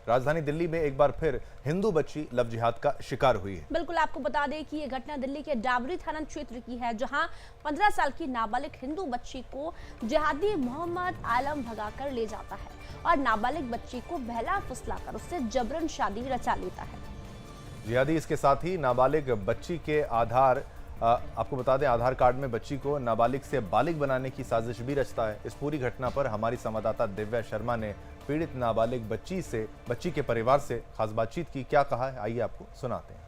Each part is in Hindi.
राजधानी दिल्ली में एक बार फिर हिंदू बच्ची लव जिहाद का शिकार हुई है। बिल्कुल, आपको बता दें कि ये घटना दिल्ली के डाबरी थाना क्षेत्र की है, जहां 15 साल की नाबालिग हिंदू बच्ची को जिहादी मोहम्मद आलम भगाकर ले जाता है और नाबालिग बच्ची को बहला फुसलाकर उससे जबरन शादी रचा लेता है। जिहादी इसके साथ ही नाबालिग बच्ची के आपको बता दें, आधार कार्ड में बच्ची को नाबालिग से बालिग बनाने की साजिश भी रचता है। इस पूरी घटना पर हमारी संवाददाता दिव्या शर्मा ने पीड़ित नाबालिग बच्ची के परिवार से खास बातचीत की। क्या कहा है, आइए आपको सुनाते हैं।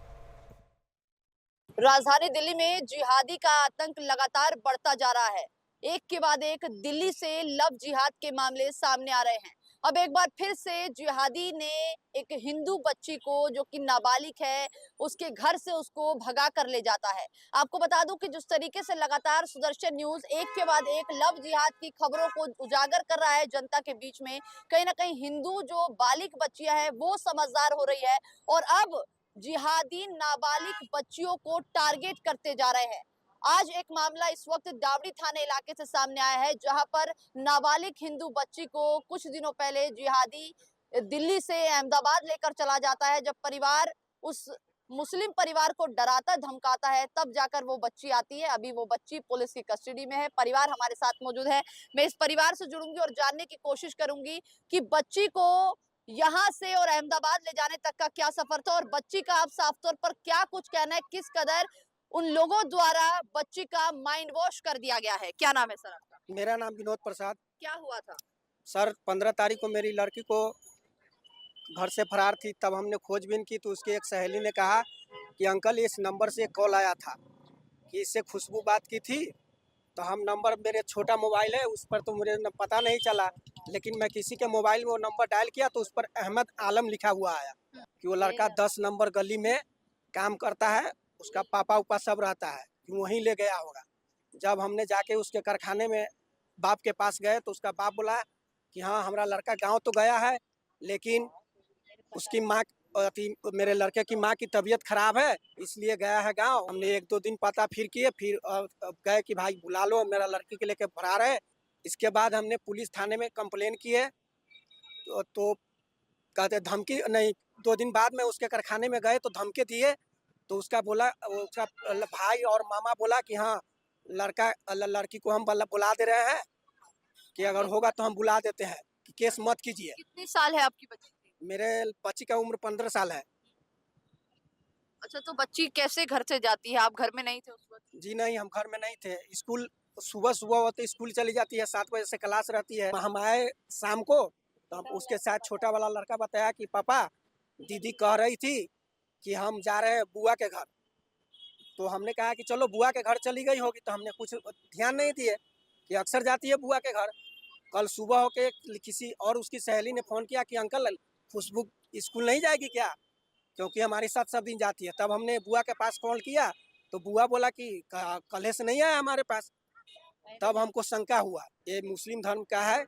राजधानी दिल्ली में जिहादी का आतंक लगातार बढ़ता जा रहा है। एक के बाद एक दिल्ली से लव जिहाद के मामले सामने आ रहे हैं। अब एक बार फिर से जिहादी ने एक हिंदू बच्ची को, जो कि नाबालिग है, उसके घर से उसको भगा कर ले जाता है। आपको बता दूं कि जिस तरीके से लगातार सुदर्शन न्यूज एक के बाद एक लव जिहाद की खबरों को उजागर कर रहा है जनता के बीच में, कहीं ना कहीं हिंदू जो बालिग बच्चियां हैं वो समझदार हो रही है और अब जिहादी नाबालिग बच्चियों को टारगेट करते जा रहे हैं। आज एक मामला इस वक्त डावड़ी थाने इलाके से सामने आया है, जहां पर नाबालिग हिंदू बच्ची को कुछ दिनों पहले जिहादी दिल्ली से अहमदाबाद लेकर चला जाता है। जब परिवार उस मुस्लिम परिवार को डराता धमकाता है, तब जाकर वो बच्ची आती है। अभी वो बच्ची पुलिस की कस्टडी में है। परिवार हमारे साथ मौजूद है। मैं इस परिवार से जुड़ूंगी और जानने की कोशिश करूंगी कि बच्ची को यहाँ से और अहमदाबाद ले जाने तक का क्या सफर था और बच्ची का आप साफ तौर पर क्या कुछ कहना है, किस कदर उन लोगों द्वारा बच्ची का माइंड वॉश कर दिया गया है। क्या नाम है सर आपका? मेरा नाम विनोद प्रसाद। क्या हुआ था? सर 15 तारीख को मेरी लड़की को घर से फरार थी, तब हमने खोजबीन की तो उसकी एक सहेली ने कहा कि अंकल इस नंबर से कॉल आया था कि इससे खुशबू बात की थी। तो हम नंबर, मेरे छोटा मोबाइल है उस पर तो मुझे पता नहीं चला, लेकिन मैं किसी के मोबाइल में वो नंबर डायल किया तो उस पर अहमद आलम लिखा हुआ आया कि वो लड़का 10 नंबर गली में काम करता है, उसका पापा उपा सब रहता है, कि वहीं ले गया होगा। जब हमने जाके उसके कारखाने में बाप के पास गए तो उसका बाप बोला कि हाँ हमारा लड़का गांव तो गया है, लेकिन उसकी माँ, मेरे लड़के की माँ की तबीयत खराब है इसलिए गया है गांव। हमने 1-2 दिन पता फिर किए, फिर गए कि भाई बुला लो, मेरा लड़की के लेके फरार है। इसके बाद हमने पुलिस थाने में कंप्लेन की है तो कहते धमकी नहीं। 2 दिन बाद में उसके कारखाने में गए तो धमकी दिए, तो उसका भाई और मामा बोला कि हाँ लड़की को हम बुला दे रहे हैं, कि अगर होगा तो हम बुला देते हैं, कि केस मत कीजिए। कितने साल है आपकी बच्ची? मेरे बच्ची का उम्र 15 साल है। अच्छा, तो बच्ची कैसे घर से जाती है? आप घर में नहीं थे उस वक्त? जी नहीं, हम घर में नहीं थे। स्कूल सुबह होते स्कूल चली जाती है, 7 बजे से क्लास रहती है। हम आए शाम को, तो हम उसके साथ छोटा वाला लड़का बताया कि पापा दीदी कह रही थी कि हम जा रहे हैं बुआ के घर। तो हमने कहा कि चलो बुआ के घर चली गई होगी, तो हमने कुछ ध्यान नहीं दिए कि अक्सर जाती है बुआ के घर। कल सुबह होके किसी और उसकी सहेली ने फ़ोन किया कि अंकल खुशबू स्कूल नहीं जाएगी क्या, क्योंकि हमारे साथ सब दिन जाती है। तब हमने बुआ के पास कॉल किया तो बुआ बोला कि कल से नहीं आया हमारे पास। तब हमको शंका हुआ ये मुस्लिम धर्म का है,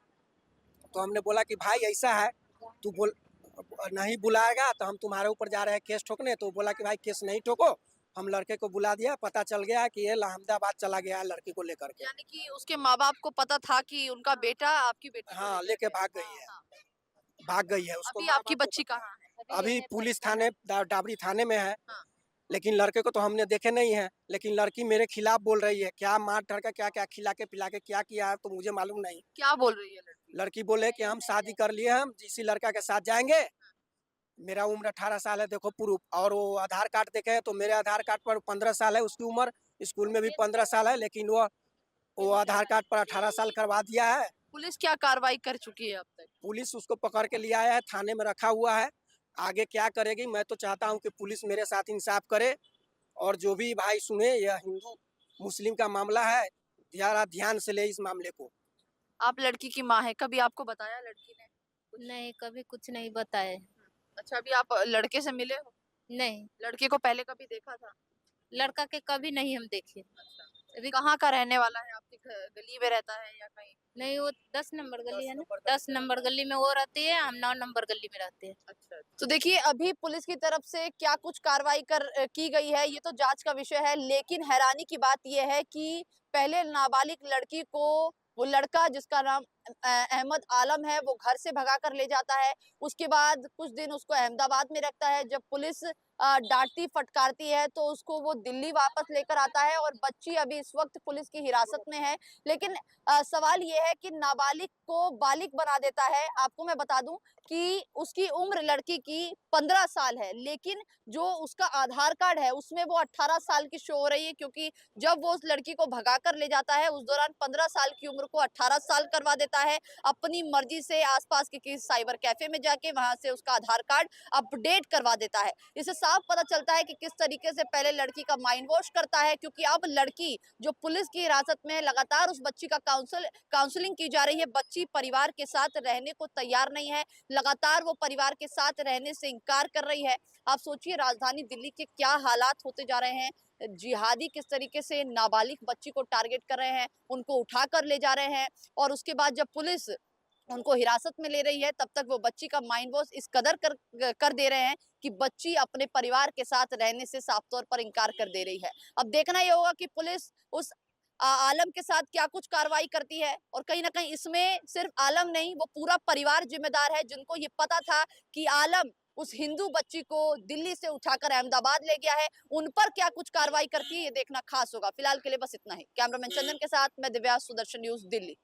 तो हमने बोला कि भाई ऐसा है, तू नहीं बुलाएगा तो हम तुम्हारे ऊपर जा रहे हैं केस ठोकने। तो बोला कि भाई केस नहीं ठोको। हम लड़के को बुला दिया, पता चल गया कि ये अहमदाबाद चला गया है लड़की को लेकर के। यानी कि उसके माँ बाप को पता था कि उनका बेटा आपकी बेटी को हाँ, लेके भाग गई है। हाँ। भाग गई है उसको। अभी आपकी बच्ची कहाँ है? अभी पुलिस थाने डाबरी थाने में है, हाँ। लेकिन लड़के को तो हमने देखे नहीं है। लेकिन लड़की मेरे खिलाफ बोल रही है, क्या मार धर का क्या क्या खिला के पिला के क्या किया है तो मुझे मालूम नहीं। क्या बोल रही है लड़की? लड़की बोले कि हम शादी कर लिए, हम जिसी लड़का के साथ जाएंगे। मेरा उम्र 18 साल है, देखो प्रूफ, और वो आधार कार्ड देखे तो मेरे आधार कार्ड पर 15 साल है उसकी उम्र, स्कूल में भी 15 साल है, लेकिन वो आधार कार्ड पर 18 साल करवा दिया है। पुलिस क्या कार्रवाई कर चुकी है अब तक? पुलिस उसको पकड़ के लिया है, थाने में रखा हुआ है। आगे क्या करेगी, मैं तो चाहता हूँ कि पुलिस मेरे साथ इंसाफ करे और जो भी भाई सुने, यह हिंदू मुस्लिम का मामला है, ज़रा ध्यान से ले इस मामले को। आप लड़की की माँ है, कभी आपको बताया लड़की ने? नहीं, कभी कुछ नहीं बताए। अच्छा, अभी आप लड़के से मिले हो? नहीं, लड़के को पहले कभी देखा था? लड़का के कभी नहीं हम देखे। अभी कहाँ का रहने वाला है? आपके गली में रहता है या कहीं? नहीं, वो 10 नंबर गली है ना, 10 नंबर गली में वो रहती है, हम 9 नंबर गली में रहते हैं। अच्छा, तो देखिए अभी पुलिस की तरफ से क्या कुछ कार्रवाई की गई है, ये तो जांच का विषय है। लेकिन हैरानी की बात यह है कि पहले नाबालिग लड़की को, वो लड़का जिसका नाम अहमद आलम है वो घर से भगा कर ले जाता है। उसके बाद कुछ दिन उसको अहमदाबाद में रखता है। जब पुलिस डांटती फटकारती है तो उसको वो दिल्ली वापस लेकर आता है और बच्ची अभी इस वक्त पुलिस की हिरासत में है। लेकिन सवाल ये है कि नाबालिग को बालिग बना देता है। आपको मैं बता दूं कि उसकी उम्र लड़की की 15 साल है, लेकिन जो उसका आधार कार्ड है उसमें वो 18 साल की शो हो रही है, क्योंकि जब वो उस लड़की को भगा कर ले जाता है उस दौरान 15 साल की उम्र को 18 साल करवा देता है। अपनी मर्जी से आसपास के किसी साइबर कैफे में जाके वहां से उसका आधार कार्ड अपडेट करवा देता है। इससे साफ पता चलता है कि किस तरीके से पहले लड़की का माइंड वॉश करता है, क्योंकि अब लड़की जो पुलिस की हिरासत में है, लगातार उस बच्ची का काउंसलिंग की जा रही है। बच्ची परिवार के साथ रहने को तैयार नहीं है, लगातार वो परिवार के साथ रहने से इनकार कर रही है। आप सोचिए राजधानी दिल्ली के क्या हालात होते जा रहे हैं। जिहादी किस तरीके से नाबालिग बच्ची को टारगेट कर रहे हैं, उनको उठा कर ले जा रहे हैं और उसके बाद जब पुलिस उनको हिरासत में ले रही है तब तक वो बच्ची का माइंड वॉश इस कदर कर दे रहे हैं कि बच्ची अपने परिवार के साथ रहने से साफ तौर पर इनकार कर दे रही है। अब देखना ये होगा कि पुलिस उस आलम के साथ क्या कुछ कार्रवाई करती है, और कहीं ना कहीं इसमें सिर्फ आलम नहीं, वो पूरा परिवार जिम्मेदार है, जिनको ये पता था कि आलम उस हिंदू बच्ची को दिल्ली से उठाकर अहमदाबाद ले गया है। उन पर क्या कुछ कार्रवाई करती है ये देखना खास होगा। फिलहाल के लिए बस इतना ही। कैमरामैन चंदन के साथ मैं दिव्या, सुदर्शन न्यूज, दिल्ली।